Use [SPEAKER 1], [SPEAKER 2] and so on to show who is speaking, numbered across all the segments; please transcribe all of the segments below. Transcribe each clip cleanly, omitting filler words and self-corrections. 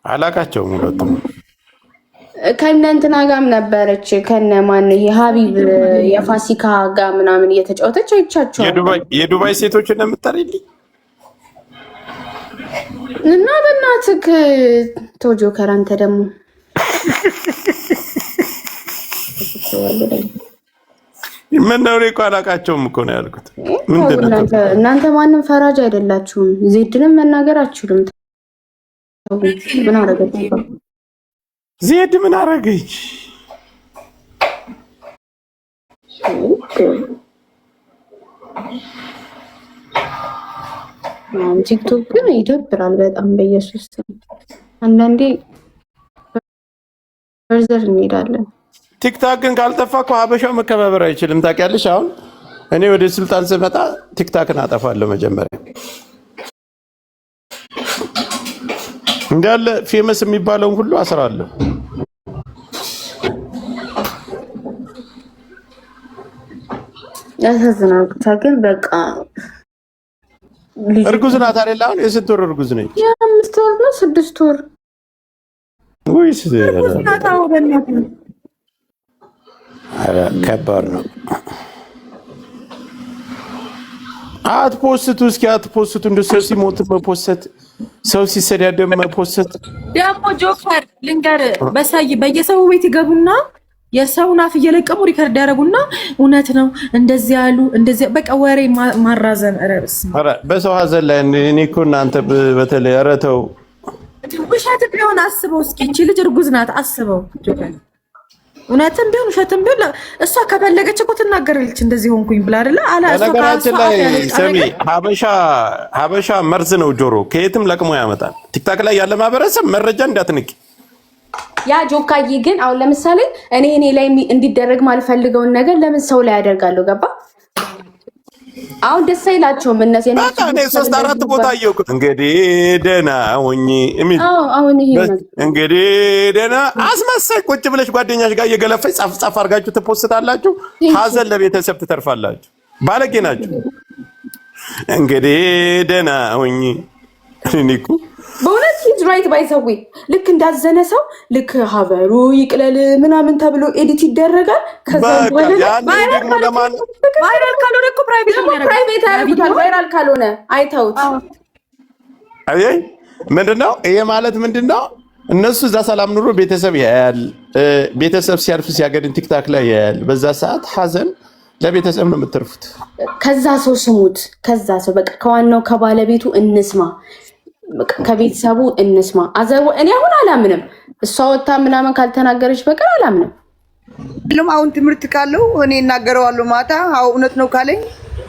[SPEAKER 1] አላቃቸውም ሁለቱም።
[SPEAKER 2] ከነ እንትና ጋርም ነበረች ከነ ማን የሀቢብ የፋሲካ ጋር ምናምን እየተጫወተች አይቻቸዋለሁ።
[SPEAKER 1] የዱባይ ሴቶች እንደምታሪልኝ
[SPEAKER 2] እና በእናትህ ቶጆ ከራንተ ደግሞ
[SPEAKER 1] ምን ነው እኮ አላቃቸውም እኮ ነው ያልኩት።
[SPEAKER 2] እናንተ ማንም ፈራጅ አይደላችሁም። ዜድንም መናገር አትችሉም። ምን አረገች
[SPEAKER 1] ዜድ? ምን አረገች?
[SPEAKER 2] ቲክቶክ ግን ይደብራል በጣም በኢየሱስ አንዳንዴ ፈርዘር እንሄዳለን።
[SPEAKER 1] ቲክታክ ግን ካልጠፋ እኮ ሀበሻው መከባበር አይችልም። ታውቂያለሽ? አሁን እኔ ወደ ስልጣን ስመጣ ቲክታክን አጠፋለሁ። መጀመሪያ እንዳለ ፌመስ የሚባለውን ሁሉ አስራለሁ።
[SPEAKER 2] ያሳዝናል። ብቻ ግን በቃ
[SPEAKER 1] እርጉዝ ናት አይደል? አሁን የስንት ወር እርጉዝ ነች?
[SPEAKER 2] የ5 ወር ነው 6 ወር
[SPEAKER 1] ወይስ ከባድ ነው። አትፖስቱ እስኪ አትፖስቱ። እንደ ሰው ሲሞት መፖሰት፣ ሰው ሲሰዳደብ መፖሰት።
[SPEAKER 3] ደግሞ ጆከር ልንገር በሳይ በየሰው ቤት ይገቡና የሰውን አፍ እየለቀሙ ሪከርድ ያደረጉና እውነት ነው እንደዚህ ያሉ እንደዚህ በቃ ወሬ ማራዘም ረብስ
[SPEAKER 1] በሰው ሀዘን ላይ እኔ እኮ እናንተ በተለይ ኧረ ተው።
[SPEAKER 3] ውሸት ቢሆን አስበው እስኪ እቺ ልጅ እርጉዝ ናት አስበው ጆከር። እውነትም ቢሆን ውሸትም ቢሆን እሷ ከፈለገች እኮ ትናገራለች እንደዚህ ሆንኩኝ ብላ አይደለ አላ እሷ
[SPEAKER 1] ነገራችን ላይ ሰሚ ሀበሻ መርዝ ነው። ጆሮ ከየትም ለቅሞ ያመጣል። ቲክታክ ላይ ያለ ማህበረሰብ መረጃ እንዳትንቂ።
[SPEAKER 2] ያ ጆካዬ ግን አሁን ለምሳሌ እኔ ላይ እንዲደረግ ማልፈልገውን ነገር ለምን ሰው ላይ ያደርጋለሁ? ገባ? አሁን ደስ አይላቸውም እነዚህ ነው።
[SPEAKER 1] እኔ 3-4 ቦታ አየሁ። እንግዲህ ደህና ሆኜ እሚል
[SPEAKER 2] አሁን ይሄ
[SPEAKER 1] እንግዲህ ደህና አስመሳይ ቁጭ ብለሽ ጓደኛሽ ጋር እየገለፈች ጻፍ አድርጋችሁ ትፖስታላችሁ። ሀዘን ለቤተሰብ ትተርፋላችሁ። ባለጌ ናችሁ። እንግዲህ ደህና ሆኜ እኔኩ
[SPEAKER 2] በእውነት ሂዝ ራይት ባይዘዌ ልክ እንዳዘነ ሰው ልክ ሀበሩ ይቅለል ምናምን ተብሎ ኤዲት ይደረጋል። ከዛ ቫይራል ካልሆነ እኮ ፕራይቬት ያደርጉታል። ቫይራል ካልሆነ አይተውት።
[SPEAKER 1] አይ ምንድነው ይሄ ማለት ምንድነው? እነሱ እዛ ሰላም ኑሮ ቤተሰብ ያያል። ቤተሰብ ሲያርፍ ሲያገድን ቲክታክ ላይ ያያል። በዛ ሰዓት ሀዘን ለቤተሰብ ነው የምትርፉት።
[SPEAKER 2] ከዛ ሰው ስሙት። ከዛ ሰው በቃ ከዋናው ከባለቤቱ እንስማ፣ ከቤተሰቡ እንስማ። እኔ አሁን አላምንም። እሷ ወጣ ምናምን ካልተናገረች በቀር አላምንም።
[SPEAKER 4] አሁን ትምህርት ካለው እኔ እናገረዋለሁ። ማታ አው እውነት ነው ካለኝ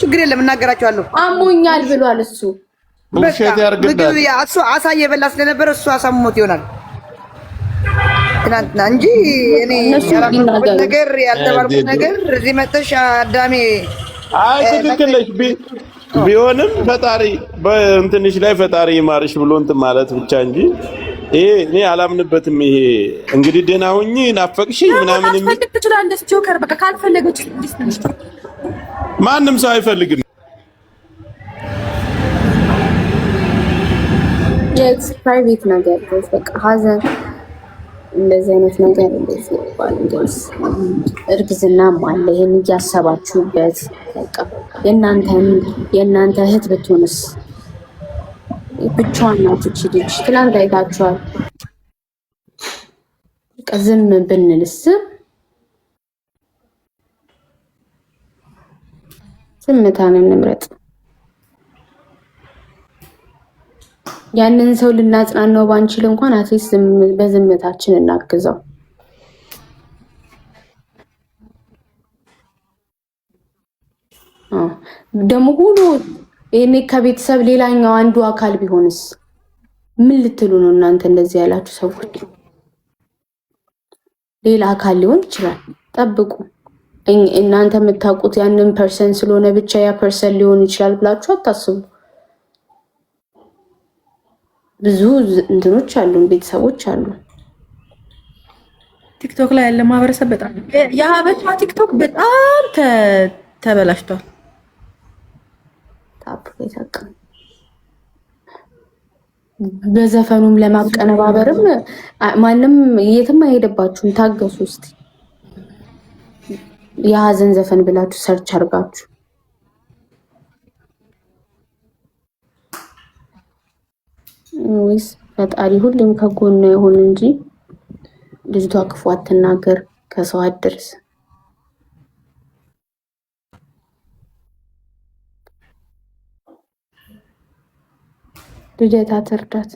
[SPEAKER 4] ችግር የለም እናገራቸዋለሁ።
[SPEAKER 2] አሞኛል ብሏል እሱ።
[SPEAKER 1] ውሸት ያርግዳል።
[SPEAKER 4] እሱ አሳ እየበላ ስለነበረ እሱ አሳሞት ይሆናል ትናንትና እንጂ እኔ ያላልኩት ነገር ያልተባልኩት ነገር እዚህ መጥተሽ አዳሜ
[SPEAKER 1] አይ ትክክል ነሽ ቢሆንም ፈጣሪ በእንትንሽ ላይ ፈጣሪ ይማርሽ ብሎ እንትን ማለት ብቻ እንጂ ይሄ እኔ አላምንበትም። ይሄ እንግዲህ ደህና ሁኚ ናፈቅሽኝ ምናምን
[SPEAKER 3] ፈልግ ትችላለች ጆከር በቃ ካልፈለገች ዲስታንስ
[SPEAKER 1] ማንም ሰው አይፈልግም።
[SPEAKER 2] የስ ፕራይቬት ነገር በቃ ሀዘን እንደዚህ አይነት ነገር እንደዚህ ይባል እንግዲህ እርግዝናም አለ። ይሄን እያሰባችሁበት በቃ የእናንተ እህት ብትሆንስ ብቻዋን ናት እቺ ልጅ። ትናንት አይታችኋል። በቃ ዝም ብንልስ ዝምታን እንምረጥ። ያንን ሰው ልናጽናናው ባንችል እንኳን አትሊስት በዝምታችን እናግዘው። ደግሞ ሁሉ እኔ ከቤተሰብ ሌላኛው አንዱ አካል ቢሆንስ ምን ልትሉ ነው እናንተ? እንደዚህ ያላችሁ ሰዎች ሌላ አካል ሊሆን ይችላል። ጠብቁ። እናንተ የምታውቁት ያንን ፐርሰን ስለሆነ ብቻ ያ ፐርሰን ሊሆን ይችላል ብላችሁ አታስቡ። ብዙ እንትኖች አሉ፣ ቤተሰቦች አሉ።
[SPEAKER 3] ቲክቶክ ላይ ያለ ማህበረሰብ በጣም የሀበሻ ቲክቶክ በጣም ተበላሽቷል።
[SPEAKER 2] ታፕ ይተቀም በዘፈኑም ለማቀነባበርም ማንም የትም አይሄድባችሁም። ታገሱ እስቲ። የሀዘን ዘፈን ብላችሁ ሰርች አድርጋችሁ ወይስ ፈጣሪ ሁሌም ከጎኗ ይሁን እንጂ ልጅቷ ክፉ አትናገር፣ ከሰው አትደርስ። ልደታ ትርዳት።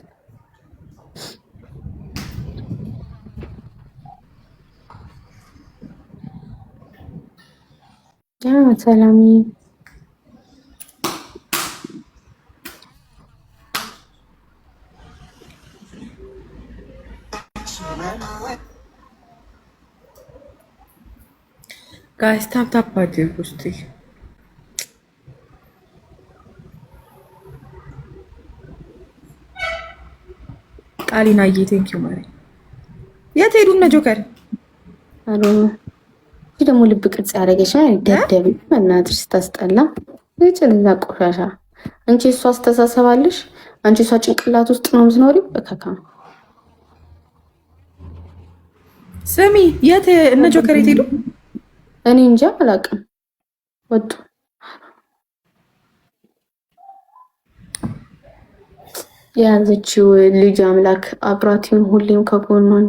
[SPEAKER 2] ሰላም
[SPEAKER 3] ጋይስ ታፕ አድርጉ እስቲ። ቃሊናዬ ቴንኪው ማሪ። የት ሄዱ እነ ጆከር?
[SPEAKER 2] አሎ ይህ ደግሞ ልብ ቅርጽ ያደረገች ደደብ እናትሽ ስታስጠላ። ይጭልላ ቆሻሻ። አንቺ እሷ አስተሳሰባለሽ፣ አንቺ እሷ ጭንቅላት ውስጥ ነው የምትኖሪው። በካካ
[SPEAKER 3] ስሚ፣ የት እነ ጆከር የት ሄዱ?
[SPEAKER 2] እኔ እንጃ አላውቅም። ወጡ የያዘችው ልጅ አምላክ አብራቲውን ሁሌም ከጎኗን።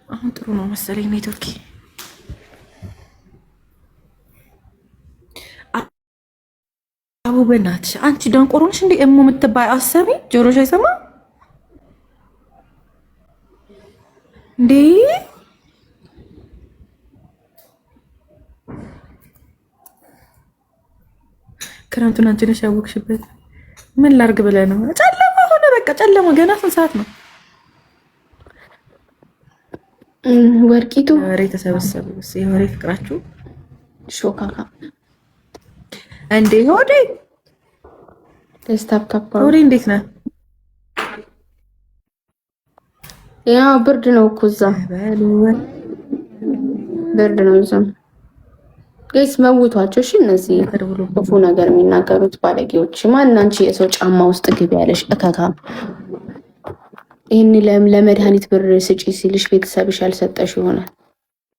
[SPEAKER 3] አሁን ጥሩ ነው መሰለኝ ኔትወርክ። አቡ በእናትሽ አንቺ ደንቆሮ ነሽ እንዴ? እሙ የምትባይ አሰቢ ጆሮሽ አይሰማ እንዴ? ክረምቱን አንቺ ነሽ ያወቅሽበት። ምን ላርግ ብለህ ነው? ጨለማ ሆነ፣ በቃ ጨለማ። ገና ስንት ሰዓት ነው?
[SPEAKER 2] ወርቂቱ
[SPEAKER 3] ወሬ ተሰበሰቡ። የወሬ ፍቅራችሁ
[SPEAKER 2] ሾካካ
[SPEAKER 3] እንዴ? ሆዴ
[SPEAKER 2] ተስታፕታፓ
[SPEAKER 3] ሆዴ እንዴት ነህ?
[SPEAKER 2] ያው ብርድ ነው እኮ እዛ ብርድ ነው እዛ። ጋይስ መውቷቸው። እሺ እነዚህ ክፉ ነገር የሚናገሩት ባለጌዎች። ማን አንቺ የሰው ጫማ ውስጥ ግቢ ያለሽ እከካ። ይሄን ለመድኃኒት ብር ስጪ ሲልሽ ቤተሰብሽ ያልሰጠሽ ይሆናል።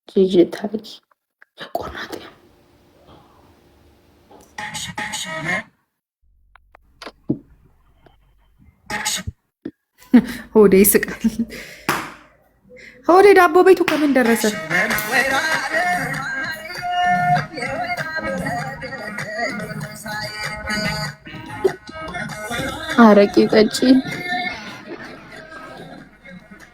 [SPEAKER 2] ጂጂ ታሪክ ቆርናት
[SPEAKER 3] ሆዴ ይስቃል። ሆዴ ዳቦ ቤቱ ከምን ደረሰ?
[SPEAKER 2] አረቂ ጠጪ